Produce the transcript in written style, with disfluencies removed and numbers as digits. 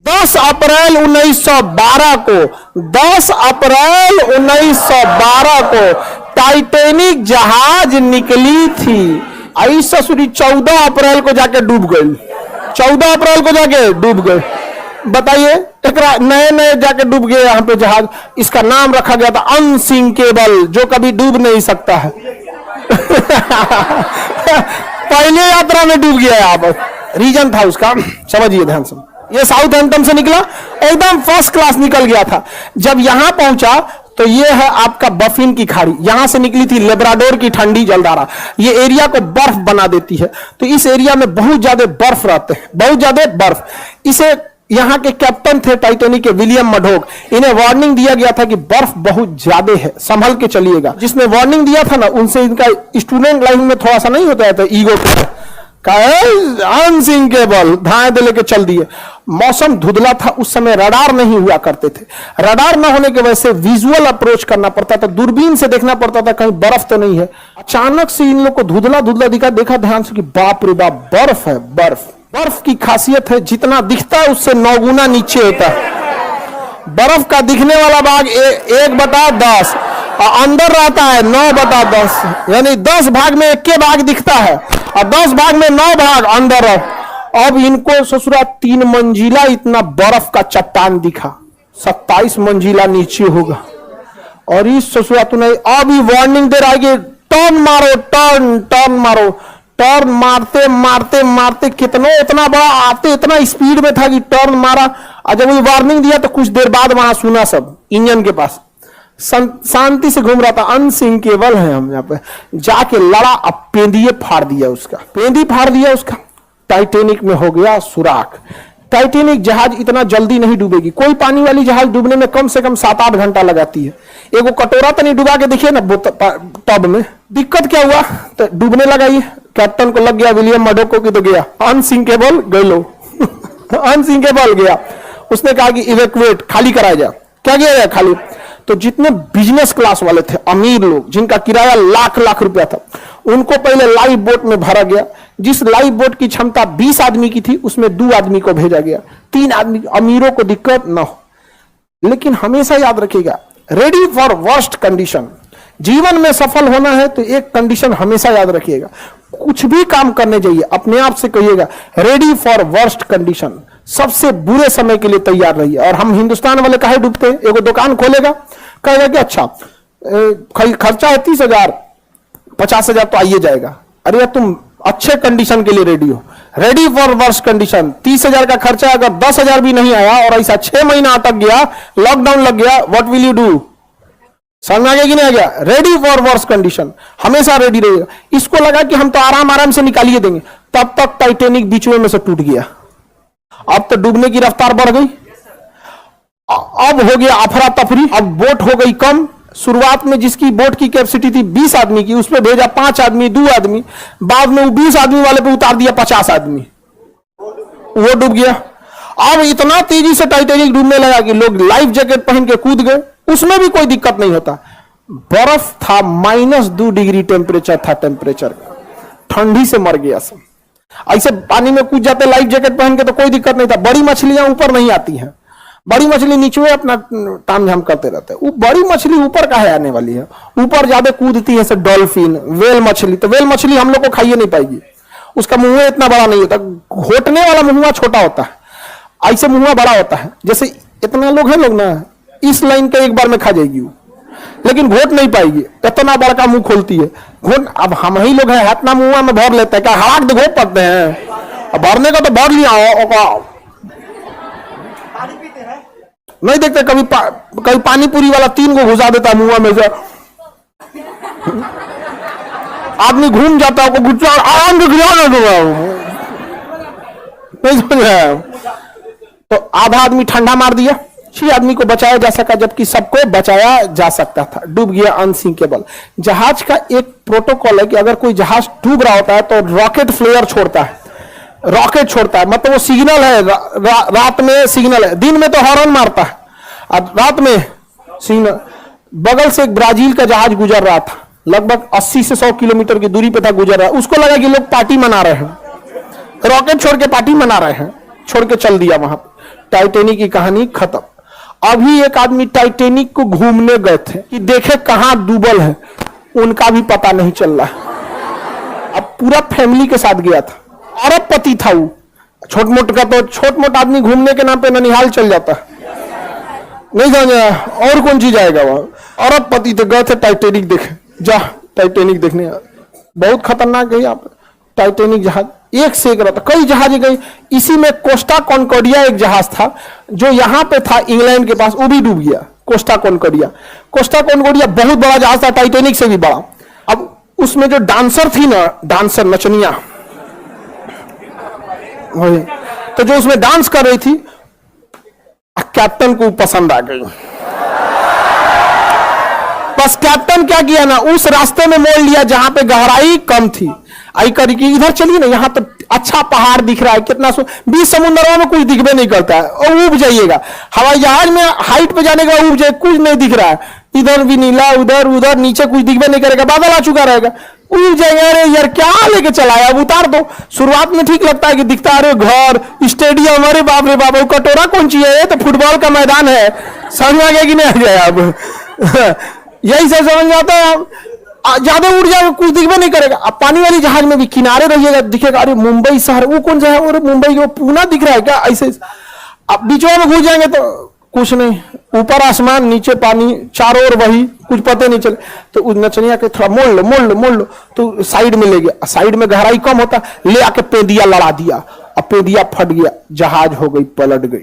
10 अप्रैल 1912 को 10 अप्रैल 1912 को टाइटैनिक जहाज निकली थी। आई ससुरी 14 अप्रैल को जाके डूब गई। 14 अप्रैल को जाके डूब गए। बताइए, एक नए नए जाके डूब गए यहाँ पे जहाज। इसका नाम रखा गया था अनसिंकेबल, जो कभी डूब नहीं सकता है। पहले यात्रा में डूब गया यहाँ पर। रीजन था उसका, समझिए ध्यान से। ये साउथहैम्पटन से निकला, एकदम फर्स्ट क्लास निकल गया था। जब यहां पहुंचा तो ये है आपका बफिन की खाड़ी। यहां से निकली थी लेब्राडोर की ठंडी जलधारा। ये एरिया को बर्फ बना देती है। तो इस एरिया में बहुत ज्यादा बर्फ रहते हैं, बहुत ज्यादा बर्फ। इसे यहां के कैप्टन थे टाइटैनिक के, विलियम मडोक। इन्हें वार्निंग दिया गया था कि बर्फ बहुत ज्यादा है, संभल के चलिएगा। जिसने वार्निंग दिया था ना, उनसे इनका स्टूडेंट लाइफ में थोड़ा सा नहीं होता है, ईगो अनसिंकेबल, धाए दे लेके चल दिए। मौसम धुंधला था, उस समय रडार नहीं हुआ करते थे। रडार न होने की वजह से विजुअल अप्रोच करना पड़ता था, दूरबीन से देखना पड़ता था कहीं बर्फ तो नहीं है। अचानक से इन लोग को धुंधला धुंधला दिखा, देखा ध्यान से कि बाप रे बाप, बर्फ है। बर्फ बर्फ की खासियत है, जितना दिखता है उससे 9 गुना नीचे होता है। बर्फ का दिखने वाला भाग 1/10 और अंदर रहता है 9/10, यानी 10 भाग में 1 भाग दिखता है और 10 भाग में 9 भाग अंदर है। अब इनको ससुरा 3 मंजिला इतना बर्फ का चट्टान दिखा, 27 मंजिला नीचे होगा। और इस ससुरा तूने अभी वार्निंग दे रहा है कि टर्न मारो, टर्न मारो। टर्न मारते मारते मारते कितना इतना बड़ा आते इतना स्पीड में था कि टर्न मारा। और जब वो वार्निंग दिया तो कुछ देर बाद वहां सुना सब इंजन के पास शांति से घूम रहा था। अनसिंकेबल है हम यहाँ पे जाके लड़ा, अब पेंदिए फाड़ दिया उसका, पेंदी फाड़ दिया उसका। टाइटैनिक में हो गया सुराख। टाइटैनिक जहाज इतना जल्दी नहीं डूबेगी। कोई पानी वाली जहाज डूबने में कम से कम 7-8 घंटा लगाती है। एक वो कटोरा तो नहीं डुबा के देखिए ना टब में। दिक्कत क्या हुआ, तो डूबने लगा। ये कैप्टन को लग गया, विलियम मडोक को तो गया अनसिंकेबल, गलो अनसिंकेबल गया। उसने कहा कि इवैक्यूएट, खाली कराया जाए। क्या किया जाए? खाली। तो जितने बिजनेस क्लास वाले थे, अमीर लोग, जिनका किराया लाख रुपया था, उनको पहले लाइफ बोट में भरा गया। जिस लाइफ बोट की क्षमता 20 आदमी की थी, उसमें 2 आदमी को भेजा गया। 3 आदमी, अमीरों को दिक्कत ना हो। लेकिन हमेशा याद रखिएगा, रेडी फॉर वर्स्ट कंडीशन। जीवन में सफल होना है तो एक कंडीशन हमेशा याद रखिएगा। कुछ भी काम करने जाइए, अपने आप से कहिएगा रेडी फॉर वर्स्ट कंडीशन। सबसे बुरे समय के लिए तैयार रहिए। और हम हिंदुस्तान वाले काहे डूबते हैं? एगो दुकान खोलेगा, कहेगा कि अच्छा खर्चा है 30,000, 50,000 तो आइए जाएगा। अरे यार, तुम अच्छे कंडीशन के लिए रेडी हो, रेडी फॉर वर्स्ट कंडीशन। 30,000 का खर्चा, अगर 10,000 भी नहीं आया और ऐसा 6 महीना अटक गया, लॉकडाउन लग गया, व्हाट विल यू डू? समझ में आ गया कि नहीं आ गया? रेडी फॉर वर्स्ट कंडीशन, हमेशा रेडी रहेगा। इसको लगा कि हम तो आराम से निकालिए देंगे, तब तक टाइटैनिक बीच में से टूट गया। अब तो डूबने की रफ्तार बढ़ गई। अब हो गया अफरा तफरी। अब बोट हो गई कम। शुरुआत में जिसकी बोट की कैपेसिटी थी 20 आदमी की, उसमें भेजा 5 आदमी, 2 आदमी। बाद में वो 20 आदमी वाले पे उतार दिया 50 आदमी, वो डूब गया। अब इतना तेजी से टाइटैनिक डूबने लगा कि लोग लाइफ जैकेट पहन के कूद गए। उसमें भी कोई दिक्कत नहीं होता। बर्फ था, -2 डिग्री टेम्परेचर था, टेम्परेचर ठंडी से मर गया सब। ऐसे पानी में कूद जाते लाइफ जैकेट पहन के तो कोई दिक्कत नहीं था। बड़ी मछलियां ऊपर नहीं आती हैं, बड़ी मछली नीचे अपना ताम झाम करते रहते हैं। वो बड़ी मछली ऊपर काहे आने वाली है? ऊपर ज्यादा कूदती है, डॉल्फिन, वेल मछली। तो वेल मछली हम लोग को खाइए नहीं पाएगी, उसका मुंह इतना बड़ा नहीं होता। घोटने वाला मुंह छोटा होता है, ऐसे मुंह बड़ा होता है। जैसे इतना लोग हैं, लोग ना इस लाइन का एक बार में खा जाएगी वो, लेकिन घोट नहीं पाएगी, इतना बड़का मुंह खोलती है। घोट, अब हम ही लोग हैं, इतना मुंह में भर लेते हैं, क्या हाथ घोट पड़ते हैं? अब भरने का तो भर लिया नहीं देखते कभी पानी पूरी वाला 3 को घुसा देता है मुंह में से, आदमी घूम जाता है, गुस्सा आराम से नहीं समझ रहा। तो आधा आदमी ठंडा मार दिया, 6 आदमी को बचाया जा सका, जबकि सबको बचाया जा सकता था। डूब गया अनसिंकेबल। जहाज का एक प्रोटोकॉल है कि अगर कोई जहाज डूब रहा होता है तो रॉकेट फ्लेयर छोड़ता है, रॉकेट छोड़ता है। मतलब वो सिग्नल है, रात में सिग्नल है, दिन में तो हॉर्न मारता है, और रात में सिग्नल। बगल से एक ब्राजील का जहाज गुजर रहा था, लगभग 80 से 100 किलोमीटर की दूरी पे था, गुजर रहा है। उसको लगा कि लोग पार्टी मना रहे हैं, रॉकेट छोड़ के पार्टी मना रहे हैं, छोड़ के चल दिया वहां। टाइटैनिक की कहानी खत्म। अभी एक आदमी टाइटैनिक को घूमने गए थे कि देखे कहां डूबल है, उनका भी पता नहीं चल रहा। अब पूरा फैमिली के साथ गया था, अरबपति था वो। छोट मोट का तो छोट मोट आदमी घूमने के नाम पे ननिहाल चल जाता, नहीं जाना और कौन चीज आएगा वहां। अरबपति तो गए थे टाइटैनिक देखे, जा टाइटैनिक देखने। बहुत खतरनाक है यहाँ पे टाइटैनिक जहाज, एक से एक रहता, कई जहाज गई। इसी में कोस्टा कॉन्कॉर्डिया एक जहाज था जो यहाँ पे था इंग्लैंड के पास, वो भी डूब गया। कोस्टा कॉन्कॉर्डिया बहुत बड़ा जहाज था, टाइटैनिक से भी बड़ा। अब उसमें जो डांसर थी ना, डांसर नचनिया, तो जो उसमें डांस कर रही थी, कैप्टन को पसंद आ गई। बस कैप्टन क्या किया ना, उस रास्ते में मोड़ लिया जहां पे गहराई कम थी। आई करी कि इधर चलिए ना, यहां तो अच्छा पहाड़ दिख रहा है, कितना बीच समुद्रों में कुछ दिखबे नहीं करता है, और उब जाइएगा। हवाई जहाज में हाइट पे जाने का उब जाए, कुछ नहीं दिख रहा है, इधर भी नीला, उधर उधर नीचे कुछ दिखबे नहीं करेगा, बादल आ चुका रहेगा, उब जाएगा। अरे यार क्या लेके चला है, अब उतार दो। शुरुआत में ठीक लगता है कि दिखता है, अरे घर, स्टेडियम, अरे बाप रे बाप, कटोरा कौन चीज है, तो फुटबॉल का मैदान है। समझ में आ गया कि नहीं आ गया अब यही से समझ में आता है। ज्यादा उड़ जाएगा, कुछ दिखबे नहीं करेगा। अब पानी वाली जहाज में भी किनारे रहिएगा, दिखेगा अरे मुंबई शहर, वो कौन सा है, और मुंबई वो पूना दिख रहा है क्या, ऐसे। अब बीचों में घुस जाएंगे तो कुछ नहीं, ऊपर आसमान, नीचे पानी, चारों ओर वही, कुछ पता नहीं चले। तो उस नचनिया के थोड़ा मोड़ लो, तो साइड में ले गया। साइड में गहराई कम होता, ले आके पेदिया लड़ा दिया, अब पेदिया फट गया, जहाज हो गई, पलट गई।